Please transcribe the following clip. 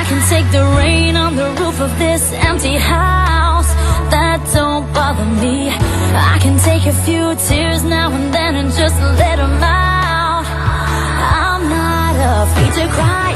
can take the rain on the roof of this empty house. That don't bother me. I can take a few tears now and then and just let them out. I'm not afraid to cry.